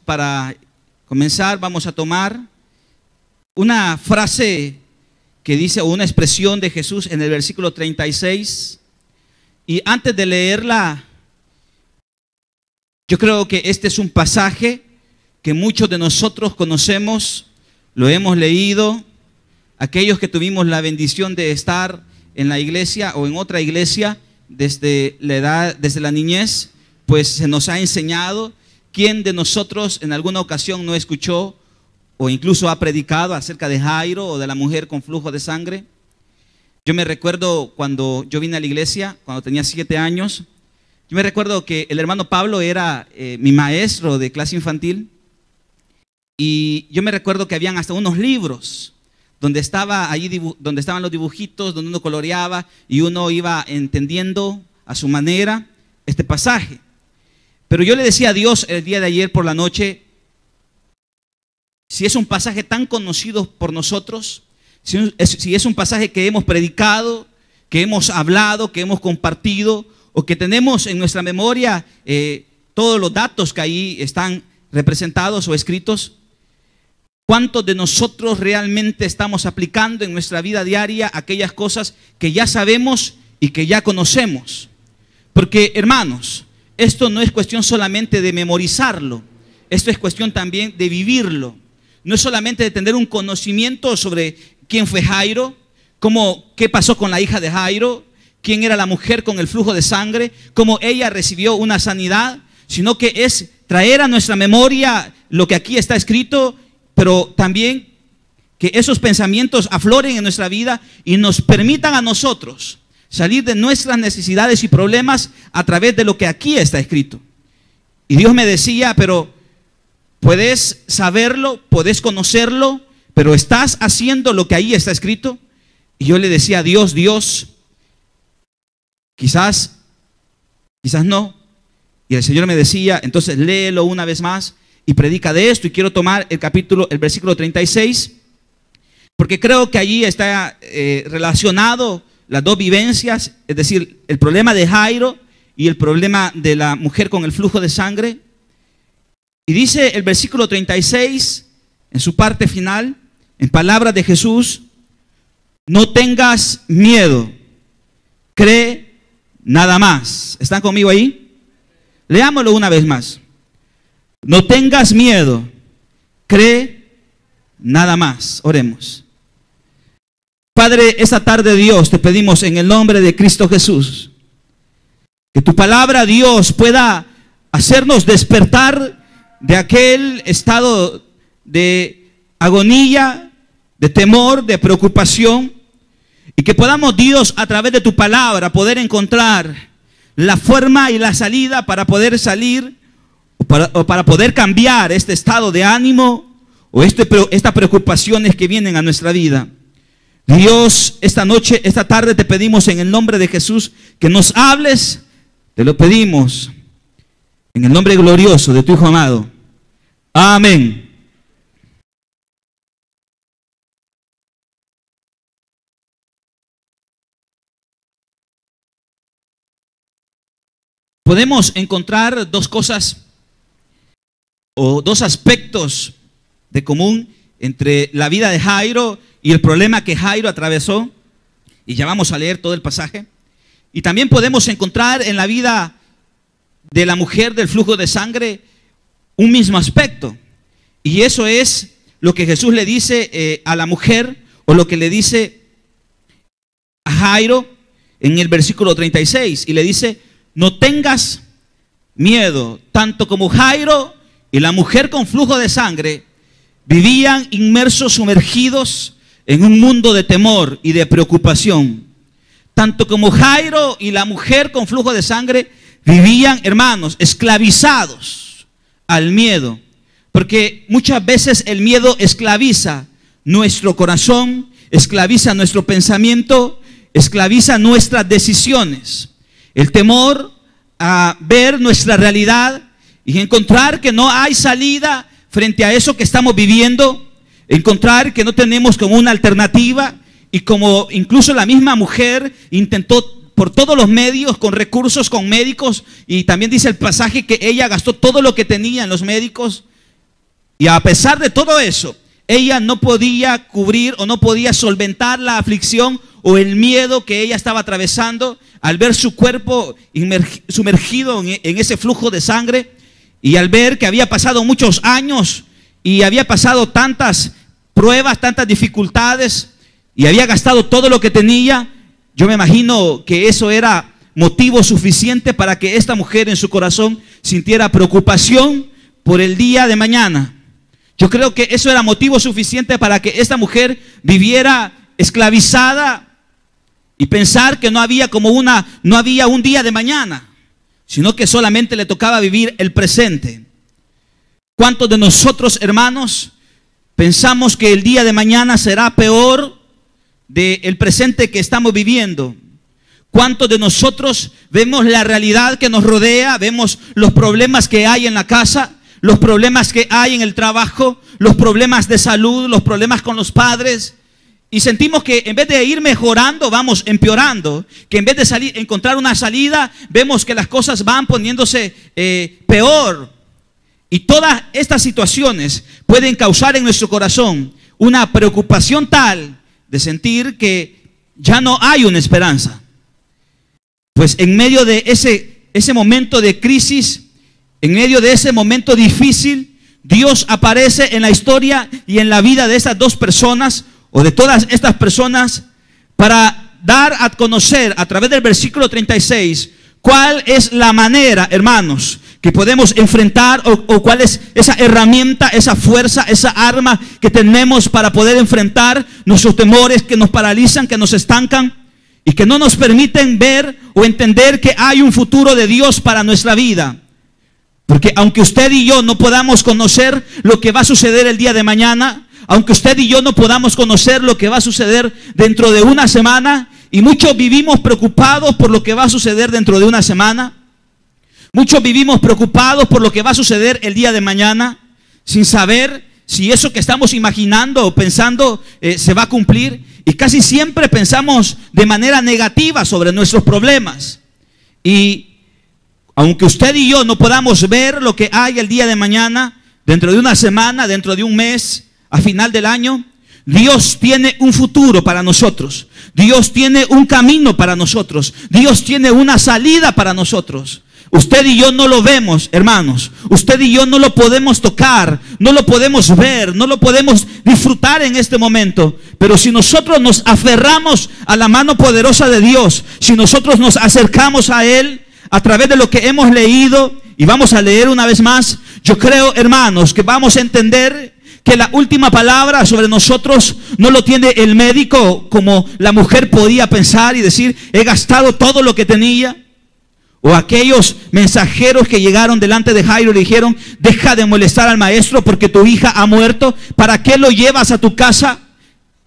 Para comenzar, vamos a tomar una frase que dice, o una expresión de Jesús en el versículo 36. Y antes de leerla, yo creo que este es un pasaje que muchos de nosotros conocemos, lo hemos leído. Aquellos que tuvimos la bendición de estar en la iglesia o en otra iglesia desde la niñez, pues se nos ha enseñado. ¿Quién de nosotros en alguna ocasión no escuchó o incluso ha predicado acerca de Jairo o de la mujer con flujo de sangre? Yo me recuerdo cuando yo vine a la iglesia, cuando tenía 7 años, yo me recuerdo que el hermano Pablo era mi maestro de clase infantil, y yo me recuerdo que habían hasta unos libros donde estaban los dibujitos, donde uno coloreaba y uno iba entendiendo a su manera este pasaje. Pero yo le decía a Dios el día de ayer por la noche, si es un pasaje tan conocido por nosotros, si es un pasaje que hemos predicado, que hemos hablado, que hemos compartido, o que tenemos en nuestra memoria todos los datos que ahí están representados o escritos, ¿cuántos de nosotros realmente estamos aplicando en nuestra vida diaria aquellas cosas que ya sabemos y que ya conocemos? Porque, hermanos, esto no es cuestión solamente de memorizarlo, esto es cuestión también de vivirlo. No es solamente de tener un conocimiento sobre quién fue Jairo, qué pasó con la hija de Jairo, quién era la mujer con el flujo de sangre, cómo ella recibió una sanidad, sino que es traer a nuestra memoria lo que aquí está escrito, pero también que esos pensamientos afloren en nuestra vida y nos permitan a nosotros salir de nuestras necesidades y problemas a través de lo que aquí está escrito. Y Dios me decía, pero puedes saberlo, puedes conocerlo, pero ¿estás haciendo lo que ahí está escrito? Y yo le decía a Dios, quizás no. Y el Señor me decía, entonces léelo una vez más y predica de esto. Y quiero tomar el versículo 36, porque creo que allí está relacionado las dos vivencias, es decir, el problema de Jairo y el problema de la mujer con el flujo de sangre. Y dice el versículo 36, en su parte final, en palabras de Jesús: no tengas miedo, cree nada más. ¿Están conmigo ahí? Leámoslo una vez más. No tengas miedo, cree nada más. Oremos. Padre, esta tarde, Dios, te pedimos en el nombre de Cristo Jesús, que tu palabra, Dios, pueda hacernos despertar de aquel estado de agonía, de temor, de preocupación, y que podamos, Dios, a través de tu palabra, poder encontrar la forma y la salida para poder salir o para poder cambiar este estado de ánimo o estas preocupaciones que vienen a nuestra vida. Dios, esta tarde te pedimos en el nombre de Jesús que nos hables. Te lo pedimos en el nombre glorioso de tu Hijo amado. Amén. Podemos encontrar dos cosas o dos aspectos de común entre la vida de Jairo y el problema que Jairo atravesó, y ya vamos a leer todo el pasaje. Y también podemos encontrar en la vida de la mujer del flujo de sangre un mismo aspecto, y eso es lo que Jesús le dice a la mujer, o lo que le dice a Jairo en el versículo 36, y le dice: no tengas miedo. Tanto como Jairo y la mujer con flujo de sangre vivían inmersos, sumergidos en un mundo de temor y de preocupación. Tanto como Jairo y la mujer con flujo de sangre vivían, hermanos, esclavizados al miedo, porque muchas veces el miedo esclaviza nuestro corazón, esclaviza nuestro pensamiento, esclaviza nuestras decisiones. El temor a ver nuestra realidad y encontrar que no hay salida frente a eso que estamos viviendo, encontrar que no tenemos como una alternativa, y como incluso la misma mujer intentó por todos los medios, con recursos, con médicos, y también dice el pasaje que ella gastó todo lo que tenía en los médicos, y a pesar de todo eso, ella no podía cubrir o no podía solventar la aflicción o el miedo que ella estaba atravesando al ver su cuerpo sumergido en ese flujo de sangre, y al ver que había pasado muchos años y había pasado tantas pruebas, tantas dificultades, y había gastado todo lo que tenía. Yo me imagino que eso era motivo suficiente para que esta mujer en su corazón sintiera preocupación por el día de mañana. Yo creo que eso era motivo suficiente para que esta mujer viviera esclavizada y pensar que no había un día de mañana, sino que solamente le tocaba vivir el presente. ¿Cuántos de nosotros, hermanos, pensamos que el día de mañana será peor del presente que estamos viviendo? ¿Cuántos de nosotros vemos la realidad que nos rodea, vemos los problemas que hay en la casa, los problemas que hay en el trabajo, los problemas de salud, los problemas con los padres, y sentimos que en vez de ir mejorando, vamos empeorando, que en vez de encontrar una salida, vemos que las cosas van poniéndose peor? Y todas estas situaciones pueden causar en nuestro corazón una preocupación tal de sentir que ya no hay una esperanza. Pues en medio de ese momento de crisis, en medio de ese momento difícil, Dios aparece en la historia y en la vida de estas dos personas, o de todas estas personas, para dar a conocer a través del versículo 36 cuál es la manera, hermanos, que podemos enfrentar, o cuál es esa herramienta, esa fuerza, esa arma que tenemos para poder enfrentar nuestros temores que nos paralizan, que nos estancan y que no nos permiten ver o entender que hay un futuro de Dios para nuestra vida. Porque aunque usted y yo no podamos conocer lo que va a suceder el día de mañana, aunque usted y yo no podamos conocer lo que va a suceder dentro de una semana, y muchos vivimos preocupados por lo que va a suceder dentro de una semana, muchos vivimos preocupados por lo que va a suceder el día de mañana, sin saber si eso que estamos imaginando o pensando se va a cumplir, y casi siempre pensamos de manera negativa sobre nuestros problemas. Y aunque usted y yo no podamos ver lo que hay el día de mañana, dentro de una semana, dentro de un mes, a final del año, Dios tiene un futuro para nosotros. Dios tiene un camino para nosotros. Dios tiene una salida para nosotros. Usted y yo no lo vemos, hermanos. Usted y yo no lo podemos tocar, no lo podemos ver, no lo podemos disfrutar en este momento. Pero si nosotros nos aferramos a la mano poderosa de Dios, si nosotros nos acercamos a Él a través de lo que hemos leído, y vamos a leer una vez más, yo creo, hermanos, que vamos a entender que la última palabra sobre nosotros no lo tiene el médico, como la mujer podía pensar y decir, he gastado todo lo que tenía. O aquellos mensajeros que llegaron delante de Jairo y le dijeron, deja de molestar al maestro porque tu hija ha muerto, ¿para qué lo llevas a tu casa?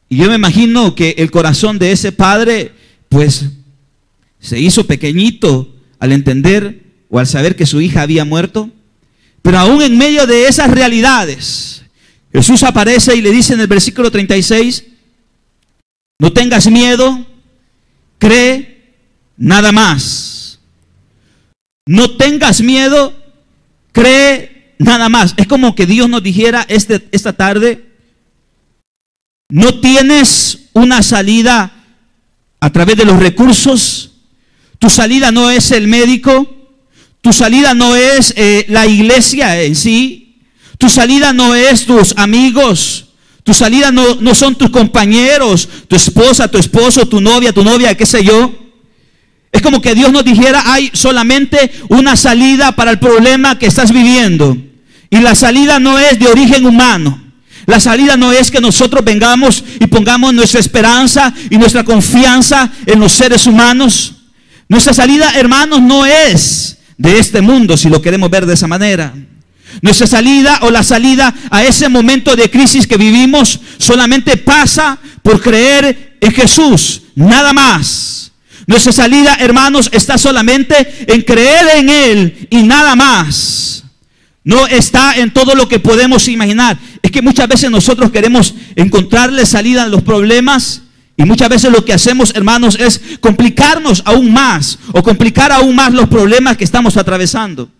Y yo me imagino que el corazón de ese padre pues se hizo pequeñito al entender o al saber que su hija había muerto. Pero aún en medio de esas realidades, Jesús aparece y le dice en el versículo 36, no tengas miedo, cree nada más. No tengas miedo, cree nada más. Es como que Dios nos dijera esta tarde, no tienes una salida a través de los recursos, tu salida no es el médico, tu salida no es la iglesia en sí, tu salida no es tus amigos, tu salida no son tus compañeros, tu esposa, tu esposo, tu novia, qué sé yo. Es como que Dios nos dijera, hay solamente una salida para el problema que estás viviendo. Y la salida no es de origen humano. La salida no es que nosotros vengamos y pongamos nuestra esperanza y nuestra confianza en los seres humanos. Nuestra salida, hermanos, no es de este mundo, si lo queremos ver de esa manera. Nuestra salida o la salida a ese momento de crisis que vivimos solamente pasa por creer en Jesús, nada más. Nuestra salida, hermanos, está solamente en creer en Él y nada más. No está en todo lo que podemos imaginar. Es que muchas veces nosotros queremos encontrarle salida a los problemas Y muchas veces lo que hacemos, hermanos, es complicarnos aún más o complicar aún más los problemas que estamos atravesando.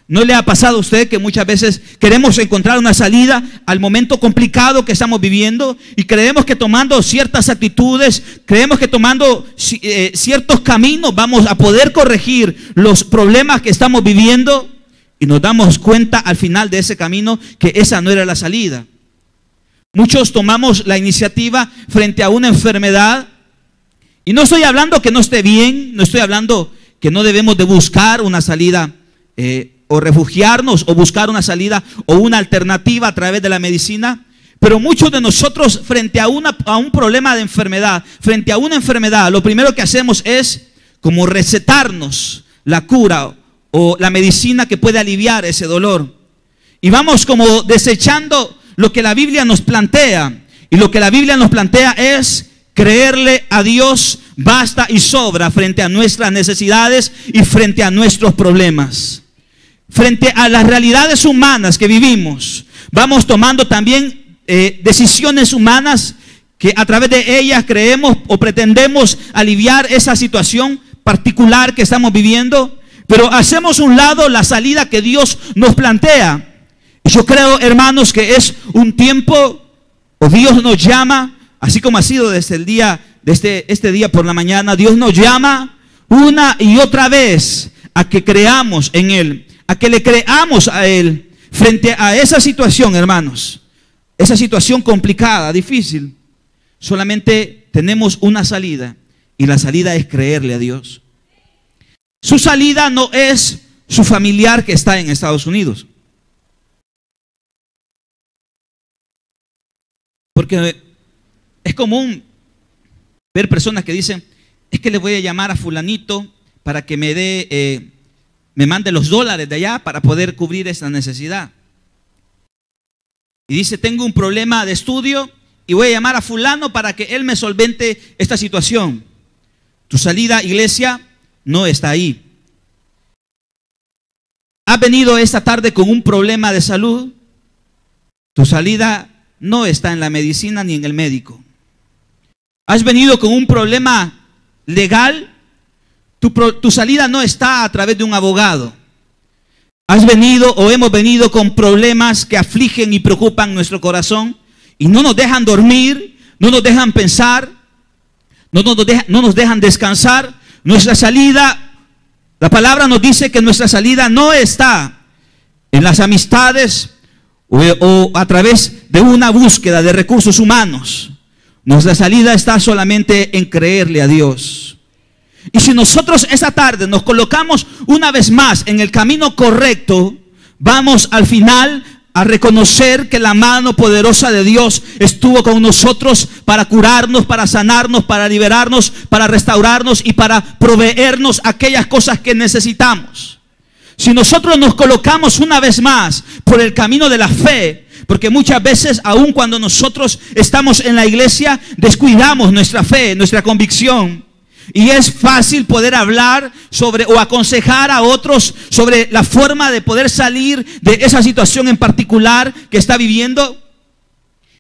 ¿No le ha pasado a usted que muchas veces queremos encontrar una salida al momento complicado que estamos viviendo y creemos que tomando ciertas actitudes, creemos que tomando ciertos caminos vamos a poder corregir los problemas que estamos viviendo, y nos damos cuenta al final de ese camino que esa no era la salida? Muchos tomamos la iniciativa frente a una enfermedad, y no estoy hablando que no esté bien, no estoy hablando que no debemos de buscar una salida o refugiarnos o buscar una salida o una alternativa a través de la medicina. Pero muchos de nosotros frente a un problema de enfermedad, frente a una enfermedad, lo primero que hacemos es como recetarnos la cura o la medicina que puede aliviar ese dolor. Y vamos como desechando lo que la Biblia nos plantea. Y lo que la Biblia nos plantea es creerle a Dios basta y sobra frente a nuestras necesidades y frente a nuestros problemas. Frente a las realidades humanas que vivimos, vamos tomando también decisiones humanas que a través de ellas creemos o pretendemos aliviar esa situación particular que estamos viviendo, pero hacemos un lado la salida que Dios nos plantea. Yo creo, hermanos, que es un tiempo, o Dios nos llama, así como ha sido desde el día, desde este día por la mañana, Dios nos llama una y otra vez a que creamos en Él, a que le creamos a Él frente a esa situación, hermanos, esa situación complicada, difícil. Solamente tenemos una salida, y la salida es creerle a Dios. Su salida no es su familiar que está en Estados Unidos, porque es común ver personas que dicen: es que le voy a llamar a fulanito para que me mande los dólares de allá para poder cubrir esta necesidad. Y dice: tengo un problema de estudio y voy a llamar a fulano para que él me solvente esta situación. Tu salida, iglesia, no está ahí. ¿Has venido esta tarde con un problema de salud? Tu salida no está en la medicina ni en el médico. ¿Has venido con un problema legal? Tu salida no está a través de un abogado. Has venido o hemos venido con problemas que afligen y preocupan nuestro corazón y no nos dejan dormir, no nos dejan pensar, no nos dejan descansar. Nuestra salida, la palabra nos dice que nuestra salida no está en las amistades o a través de una búsqueda de recursos humanos. Nuestra salida está solamente en creerle a Dios. Y si nosotros esa tarde nos colocamos una vez más en el camino correcto, vamos al final a reconocer que la mano poderosa de Dios estuvo con nosotros para curarnos, para sanarnos, para liberarnos, para restaurarnos y para proveernos aquellas cosas que necesitamos. Si nosotros nos colocamos una vez más por el camino de la fe, porque muchas veces, aun cuando nosotros estamos en la iglesia, descuidamos nuestra fe, nuestra convicción. Y es fácil poder hablar sobre o aconsejar a otros sobre la forma de poder salir de esa situación en particular que está viviendo.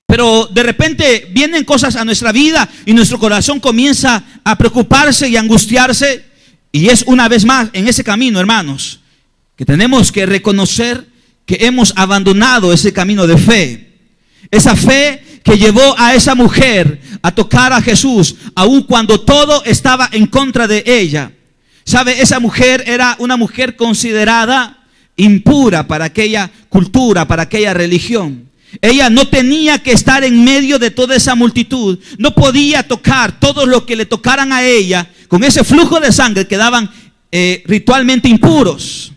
Pero de repente vienen cosas a nuestra vida y nuestro corazón comienza a preocuparse y angustiarse. Y es una vez más en ese camino, hermanos, que tenemos que reconocer que hemos abandonado ese camino de fe. Esa fe que llevó a esa mujer a tocar a Jesús, aun cuando todo estaba en contra de ella. ¿Sabe? Esa mujer era una mujer considerada impura para aquella cultura, para aquella religión. Ella no tenía que estar en medio de toda esa multitud. No podía tocar todo lo que le tocaran a ella. Con ese flujo de sangre quedaban ritualmente impuros.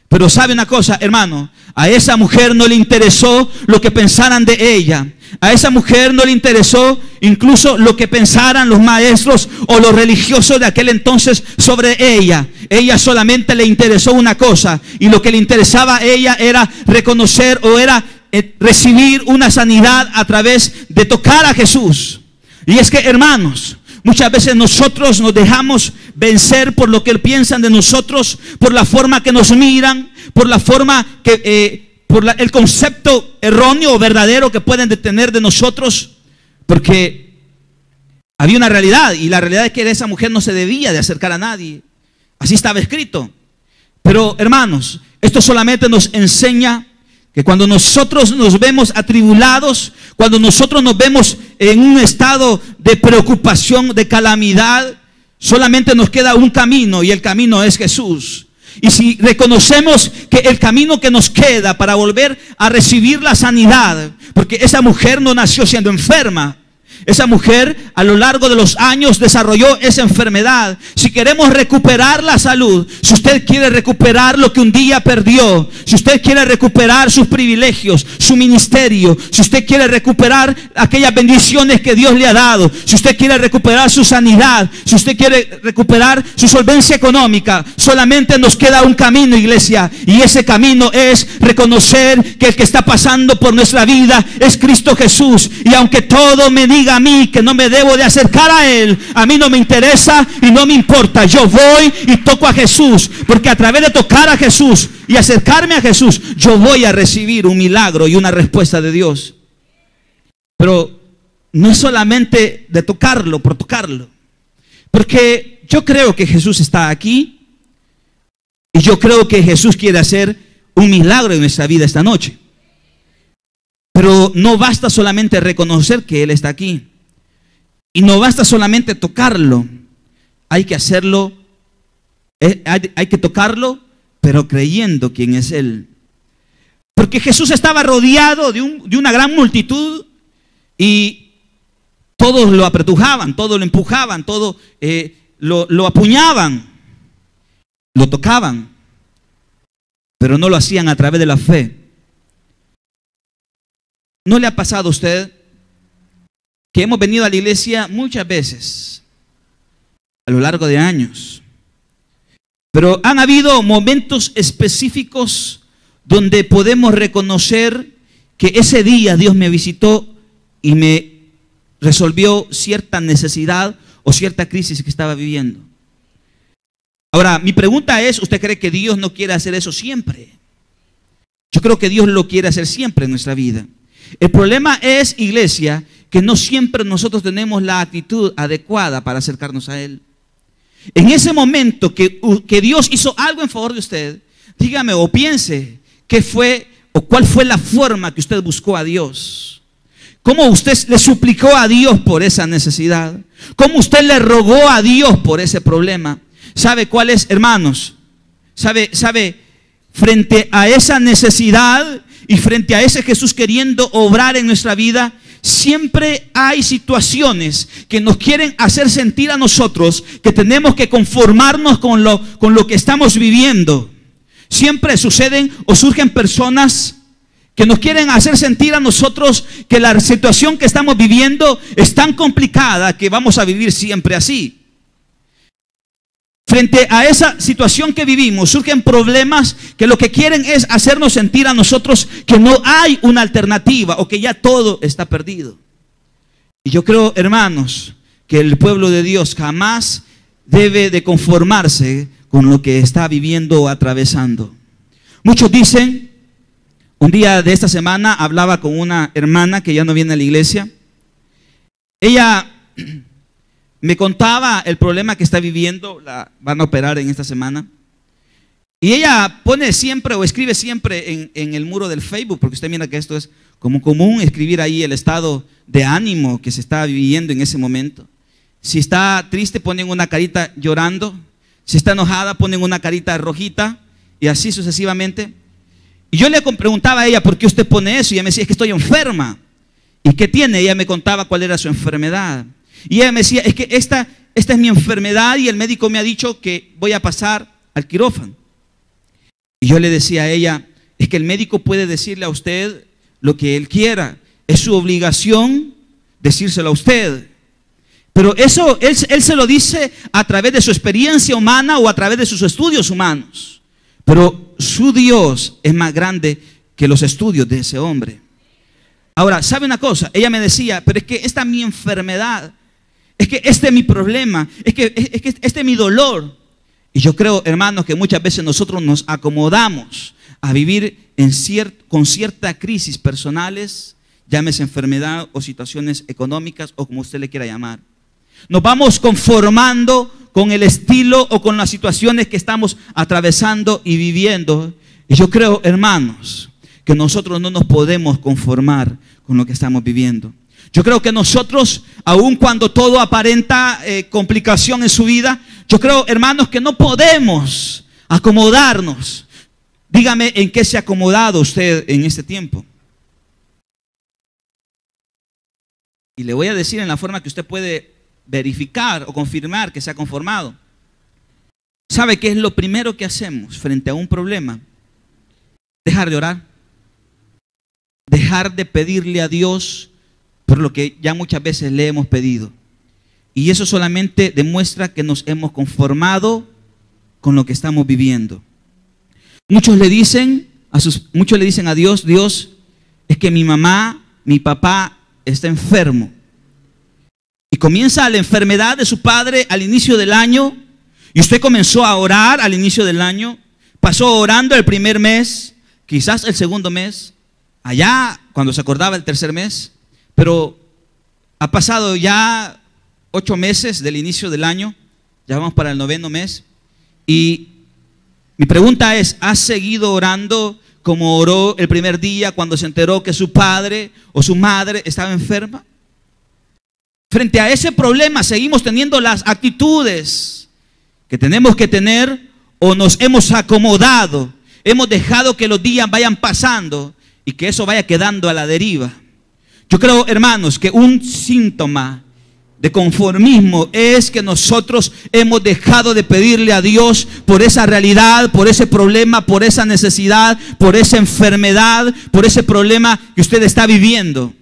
Pero sabe una cosa, hermano, a esa mujer no le interesó lo que pensaran de ella. A esa mujer no le interesó incluso lo que pensaran los maestros o los religiosos de aquel entonces sobre ella. Ella solamente le interesó una cosa, y lo que le interesaba a ella era reconocer o era recibir una sanidad a través de tocar a Jesús. Y es que, hermanos, muchas veces nosotros nos dejamos vencer por lo que piensan de nosotros, por la forma que nos miran, por la forma que el concepto erróneo o verdadero que pueden tener de nosotros, porque había una realidad, y la realidad es que esa mujer no se debía de acercar a nadie. Así estaba escrito. Pero hermanos, esto solamente nos enseña que cuando nosotros nos vemos atribulados, cuando nosotros nos vemos en un estado de preocupación, de calamidad, solamente nos queda un camino, y el camino es Jesús. Y si reconocemos que el camino que nos queda para volver a recibir la sanidad, porque esa mujer no nació siendo enferma, esa mujer a lo largo de los años desarrolló esa enfermedad. Si queremos recuperar la salud, si usted quiere recuperar lo que un día perdió, si usted quiere recuperar sus privilegios, su ministerio, si usted quiere recuperar aquellas bendiciones que Dios le ha dado, si usted quiere recuperar su sanidad, si usted quiere recuperar su solvencia económica, solamente nos queda un camino, iglesia, y ese camino es reconocer que el que está pasando por nuestra vida es Cristo Jesús. Y aunque todo me diga a mí que no me debo de acercar a Él, a mí no me interesa y no me importa. Yo voy y toco a Jesús, porque a través de tocar a Jesús y acercarme a Jesús, yo voy a recibir un milagro y una respuesta de Dios. Pero no es solamente de tocarlo por tocarlo, porque yo creo que Jesús está aquí, y yo creo que Jesús quiere hacer un milagro en nuestra vida esta noche. Pero no basta solamente reconocer que Él está aquí. Y no basta solamente tocarlo. Hay que hacerlo, hay que tocarlo, pero creyendo quién es Él. Porque Jesús estaba rodeado de una gran multitud, y todos lo apretujaban, todos lo empujaban, todos lo apuñaban, lo tocaban, pero no lo hacían a través de la fe. ¿No le ha pasado a usted que hemos venido a la iglesia muchas veces a lo largo de años, pero han habido momentos específicos donde podemos reconocer que ese día Dios me visitó y me resolvió cierta necesidad o cierta crisis que estaba viviendo? Ahora, mi pregunta es, ¿usted cree que Dios no quiere hacer eso siempre? Yo creo que Dios lo quiere hacer siempre en nuestra vida. El problema es, iglesia, que no siempre nosotros tenemos la actitud adecuada para acercarnos a Él. En ese momento que Dios hizo algo en favor de usted, dígame o piense qué fue o cuál fue la forma que usted buscó a Dios. ¿Cómo usted le suplicó a Dios por esa necesidad? ¿Cómo usted le rogó a Dios por ese problema? ¿Sabe cuál es, hermanos? ¿Sabe? Frente a esa necesidad y frente a ese Jesús queriendo obrar en nuestra vida, siempre hay situaciones que nos quieren hacer sentir a nosotros que tenemos que conformarnos con lo que estamos viviendo. Siempre suceden o surgen personas que nos quieren hacer sentir a nosotros que la situación que estamos viviendo es tan complicada que vamos a vivir siempre así. Frente a esa situación que vivimos, surgen problemas que lo que quieren es hacernos sentir a nosotros que no hay una alternativa o que ya todo está perdido. Y yo creo, hermanos, que el pueblo de Dios jamás debe de conformarse con lo que está viviendo o atravesando. Muchos dicen, un día de esta semana hablaba con una hermana que ya no viene a la iglesia. Ella me contaba el problema que está viviendo, la van a operar en esta semana. Y ella pone siempre o escribe siempre en el muro del Facebook, porque usted mira que esto es como común, escribir ahí el estado de ánimo que se está viviendo en ese momento. Si está triste, ponen una carita llorando. Si está enojada, ponen una carita rojita, y así sucesivamente. Y yo le preguntaba a ella, ¿por qué usted pone eso? Y ella me decía, es que estoy enferma. ¿Y qué tiene? Ella me contaba cuál era su enfermedad. Y ella me decía, es que esta es mi enfermedad y el médico me ha dicho que voy a pasar al quirófano. Y yo le decía a ella, es que el médico puede decirle a usted lo que él quiera. Es su obligación decírselo a usted. Pero eso él se lo dice a través de su experiencia humana o a través de sus estudios humanos. Pero su Dios es más grande que los estudios de ese hombre. Ahora, ¿sabe una cosa? Ella me decía, pero es que esta es mi enfermedad. Es que este es mi problema, es que este es mi dolor. Y yo creo, hermanos, que muchas veces nosotros nos acomodamos a vivir con ciertas crisis personales, llámese enfermedad o situaciones económicas o como usted le quiera llamar. Nos vamos conformando con el estilo o con las situaciones que estamos atravesando y viviendo. Y yo creo, hermanos, que nosotros no nos podemos conformar con lo que estamos viviendo. Yo creo que nosotros, aun cuando todo aparenta complicación en su vida, yo creo, hermanos, que no podemos acomodarnos. Dígame en qué se ha acomodado usted en este tiempo. Y le voy a decir en la forma que usted puede verificar o confirmar que se ha conformado. ¿Sabe qué es lo primero que hacemos frente a un problema? Dejar de orar. Dejar de pedirle a Dios por lo que ya muchas veces le hemos pedido. Y eso solamente demuestra que nos hemos conformado con lo que estamos viviendo. Muchos le dicen a Dios, Dios, es que mi mamá, mi papá está enfermo. Y comienza la enfermedad de su padre al inicio del año. Y usted comenzó a orar al inicio del año. Pasó orando el primer mes, quizás el segundo mes, allá cuando se acordaba el tercer mes. Pero ha pasado ya 8 meses del inicio del año. Ya vamos para el 9º mes. Y mi pregunta es, ¿has seguido orando como oró el primer día cuando se enteró que su padre o su madre estaba enferma? Frente a ese problema seguimos teniendo las actitudes que tenemos que tener, o nos hemos acomodado, hemos dejado que los días vayan pasando y que eso vaya quedando a la deriva. Yo creo, hermanos, que un síntoma de conformismo es que nosotros hemos dejado de pedirle a Dios por esa realidad, por ese problema, por esa necesidad, por esa enfermedad, por ese problema que usted está viviendo.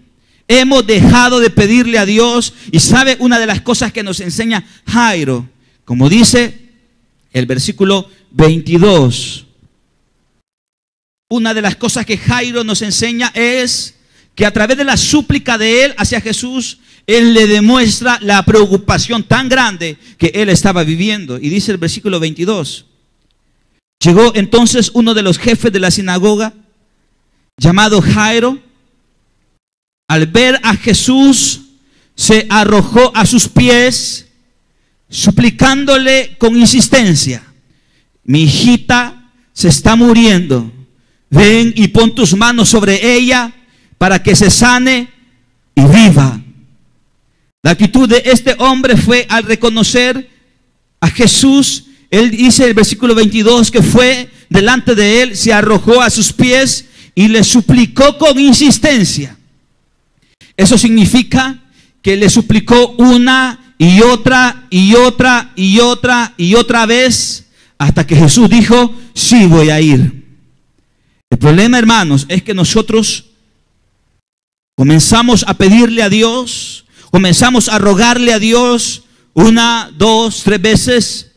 Hemos dejado de pedirle a Dios. Y sabe una de las cosas que nos enseña Jairo, como dice el versículo 22. Una de las cosas que Jairo nos enseña es que a través de la súplica de él hacia Jesús, él le demuestra la preocupación tan grande que él estaba viviendo. Y dice el versículo 22. Llegó entonces uno de los jefes de la sinagoga, llamado Jairo. Al ver a Jesús, se arrojó a sus pies, suplicándole con insistencia: mi hijita se está muriendo. Ven y pon tus manos sobre ella para que se sane y viva. La actitud de este hombre fue al reconocer a Jesús. Él dice en el versículo 22 que fue delante de él, se arrojó a sus pies y le suplicó con insistencia. Eso significa que le suplicó una y otra y otra y otra y otra vez, hasta que Jesús dijo: sí, voy a ir. El problema, hermanos, es que nosotros comenzamos a pedirle a Dios, comenzamos a rogarle a Dios 1, 2, 3 veces,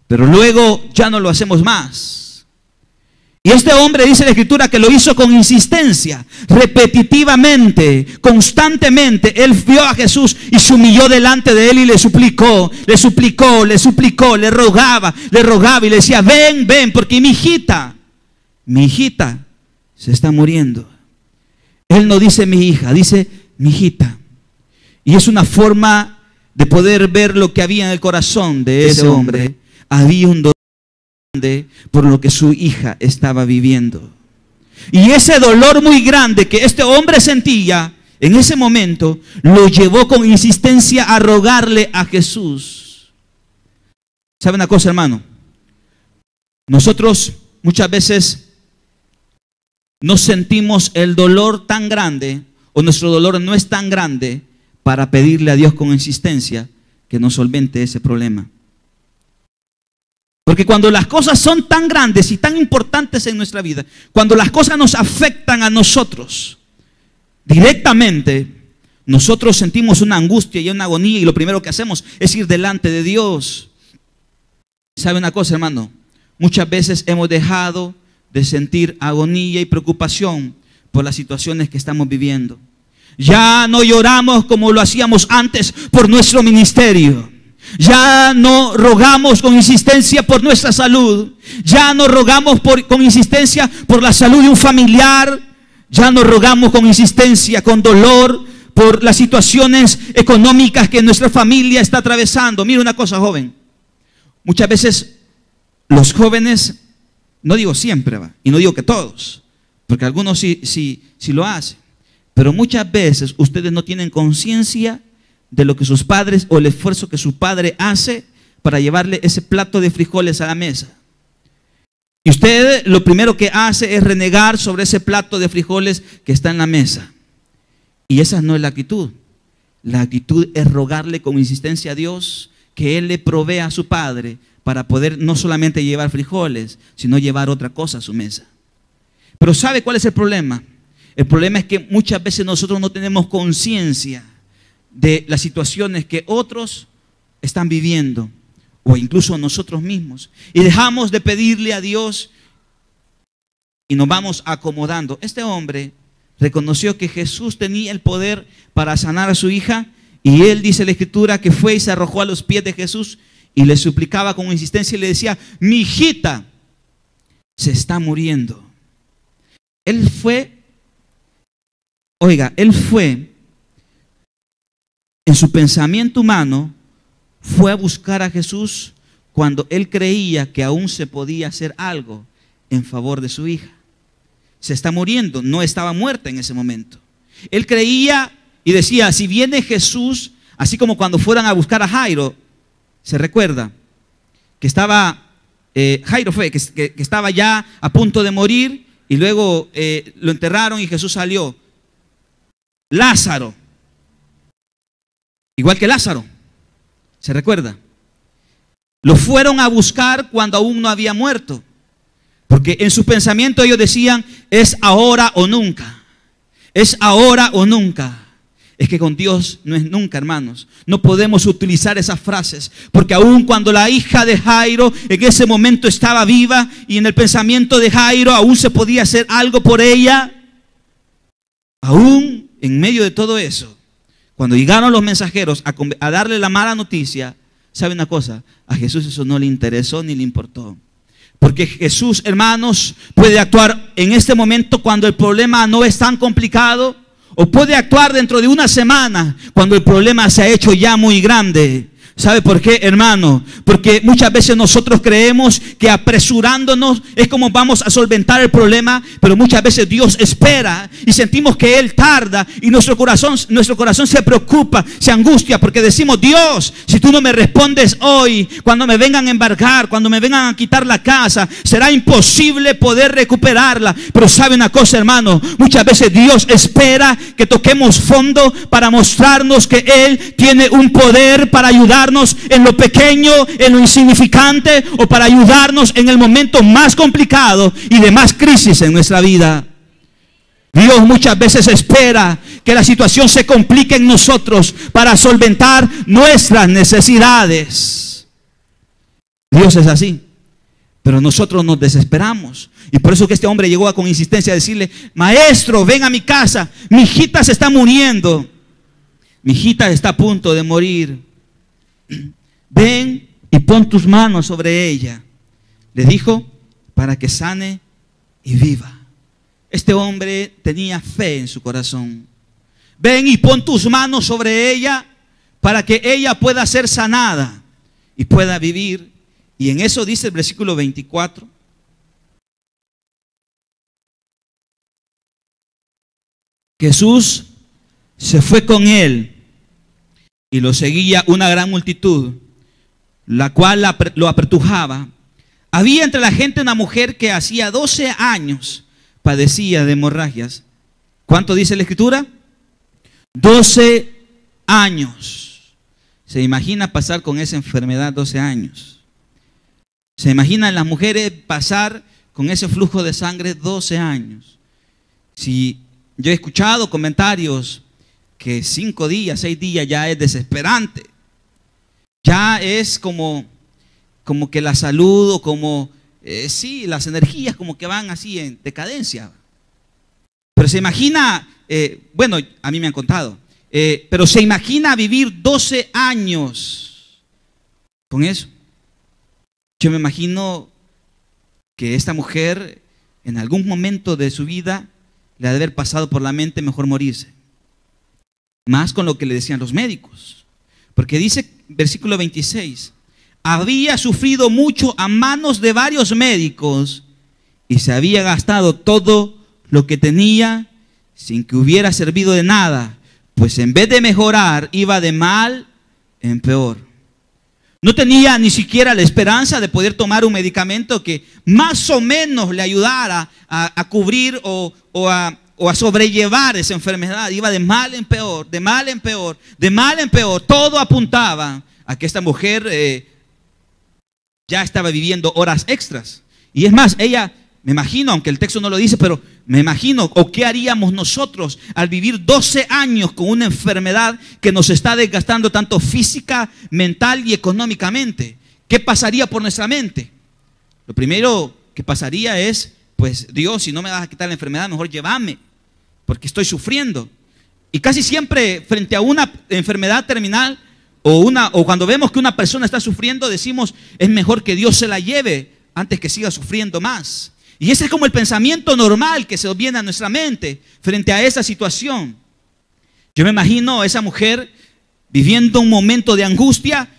pero luego ya no lo hacemos más. Y este hombre, dice la Escritura, que lo hizo con insistencia, repetitivamente, constantemente. Él vio a Jesús y se humilló delante de él y le suplicó, le rogaba y le decía: ven, ven, porque mi hijita se está muriendo. Él no dice mi hija, dice mi hijita. Y es una forma de poder ver lo que había en el corazón de ese hombre. Había un dolor por lo que su hija estaba viviendo. Y ese dolor muy grande que este hombre sentía en ese momento lo llevó con insistencia a rogarle a Jesús. ¿Sabe una cosa, hermano? Nosotros muchas veces no sentimos el dolor tan grande, o nuestro dolor no es tan grande para pedirle a Dios con insistencia que nos solvente ese problema. Porque cuando las cosas son tan grandes y tan importantes en nuestra vida, cuando las cosas nos afectan a nosotros directamente, nosotros sentimos una angustia y una agonía, y lo primero que hacemos es ir delante de Dios. ¿Sabe una cosa, hermano? Muchas veces hemos dejado de sentir agonía y preocupación por las situaciones que estamos viviendo. Ya no lloramos como lo hacíamos antes por nuestro ministerio. Ya no rogamos con insistencia por nuestra salud. Ya no rogamos con insistencia por la salud de un familiar. Ya no rogamos con insistencia, con dolor, por las situaciones económicas que nuestra familia está atravesando. Mira una cosa, joven. Muchas veces los jóvenes, no digo siempre, y no digo que todos, porque algunos sí lo hacen, pero muchas veces ustedes no tienen conciencia de lo que sus padres o el esfuerzo que su padre hace para llevarle ese plato de frijoles a la mesa. Y usted lo primero que hace es renegar sobre ese plato de frijoles que está en la mesa. Y esa no es la actitud. La actitud es rogarle con insistencia a Dios que Él le provea a su padre para poder no solamente llevar frijoles, sino llevar otra cosa a su mesa. Pero ¿sabe cuál es el problema? El problema es que muchas veces nosotros no tenemos conciencia de las situaciones que otros están viviendo, o incluso nosotros mismos, y dejamos de pedirle a Dios y nos vamos acomodando. Este hombre reconoció que Jesús tenía el poder para sanar a su hija, y él, dice la Escritura, que fue y se arrojó a los pies de Jesús y le suplicaba con insistencia y le decía: mi hijita se está muriendo. Él fue en su pensamiento humano, fue a buscar a Jesús cuando él creía que aún se podía hacer algo en favor de su hija. Se está muriendo, no estaba muerta en ese momento. Él creía y decía: si viene Jesús, así como cuando fueran a buscar a Jairo, se recuerda que estaba, Jairo fue, que estaba ya a punto de morir, y luego lo enterraron y Jesús salió. Lázaro, igual que Lázaro, ¿se recuerda? Lo fueron a buscar cuando aún no había muerto, porque en su pensamiento ellos decían: es ahora o nunca, es ahora o nunca. Es que con Dios no es nunca, hermanos. No podemos utilizar esas frases, porque aún cuando la hija de Jairo en ese momento estaba viva, y en el pensamiento de Jairo aún se podía hacer algo por ella, aún en medio de todo eso, cuando llegaron los mensajeros a darle la mala noticia, ¿sabe una cosa? A Jesús eso no le interesó ni le importó. Porque Jesús, hermanos, puede actuar en este momento cuando el problema no es tan complicado, o puede actuar dentro de una semana cuando el problema se ha hecho ya muy grande. ¿Sabe por qué, hermano? Porque muchas veces nosotros creemos que apresurándonos es como vamos a solventar el problema, pero muchas veces Dios espera y sentimos que Él tarda, y nuestro corazón se preocupa, se angustia, porque decimos: Dios, si tú no me respondes hoy, cuando me vengan a embargar, cuando me vengan a quitar la casa, será imposible poder recuperarla. Pero sabe una cosa, hermano, muchas veces Dios espera que toquemos fondo para mostrarnos que Él tiene un poder para ayudar en lo pequeño, en lo insignificante, o para ayudarnos en el momento más complicado y de más crisis en nuestra vida. Dios muchas veces espera que la situación se complique en nosotros para solventar nuestras necesidades. Dios es así, pero nosotros nos desesperamos. Y por eso que este hombre llegó con insistencia a decirle: maestro, ven a mi casa, mi hijita se está muriendo, mi hijita está a punto de morir. Ven y pon tus manos sobre ella, le dijo, para que sane y viva. Este hombre tenía fe en su corazón. Ven y pon tus manos sobre ella para que ella pueda ser sanada y pueda vivir. Y en eso dice el versículo 24: Jesús se fue con él, y lo seguía una gran multitud, la cual lo apretujaba. Había entre la gente una mujer que hacía 12 años padecía de hemorragias. ¿Cuánto dice la Escritura? 12 años. ¿Se imagina pasar con esa enfermedad 12 años? ¿Se imaginan las mujeres pasar con ese flujo de sangre 12 años? Si yo he escuchado comentarios que 5 días, 6 días ya es desesperante. Ya es como que la salud, o como, sí, las energías como que van así en decadencia. Pero se imagina, bueno, a mí me han contado, pero se imagina vivir 12 años con eso. Yo me imagino que esta mujer en algún momento de su vida le ha de haber pasado por la mente: mejor morirse. más con lo que le decían los médicos. Porque dice, versículo 26, había sufrido mucho a manos de varios médicos y se había gastado todo lo que tenía sin que hubiera servido de nada, pues en vez de mejorar, iba de mal en peor. No tenía ni siquiera la esperanza de poder tomar un medicamento que más o menos le ayudara a cubrir o a sobrellevar esa enfermedad. Iba de mal en peor, de mal en peor, de mal en peor. Todo apuntaba a que esta mujer ya estaba viviendo horas extras. Y es más, ella, me imagino, aunque el texto no lo dice, pero me imagino, o qué haríamos nosotros al vivir 12 años con una enfermedad que nos está desgastando tanto física, mental y económicamente. ¿Qué pasaría por nuestra mente? Lo primero que pasaría es, pues Dios, si no me vas a quitar la enfermedad, mejor llévame, porque estoy sufriendo. Y casi siempre frente a una enfermedad terminal o cuando vemos que una persona está sufriendo, decimos, es mejor que Dios se la lleve antes que siga sufriendo más. Y ese es como el pensamiento normal que se viene a nuestra mente frente a esa situación. Yo me imagino a esa mujer viviendo un momento de angustia.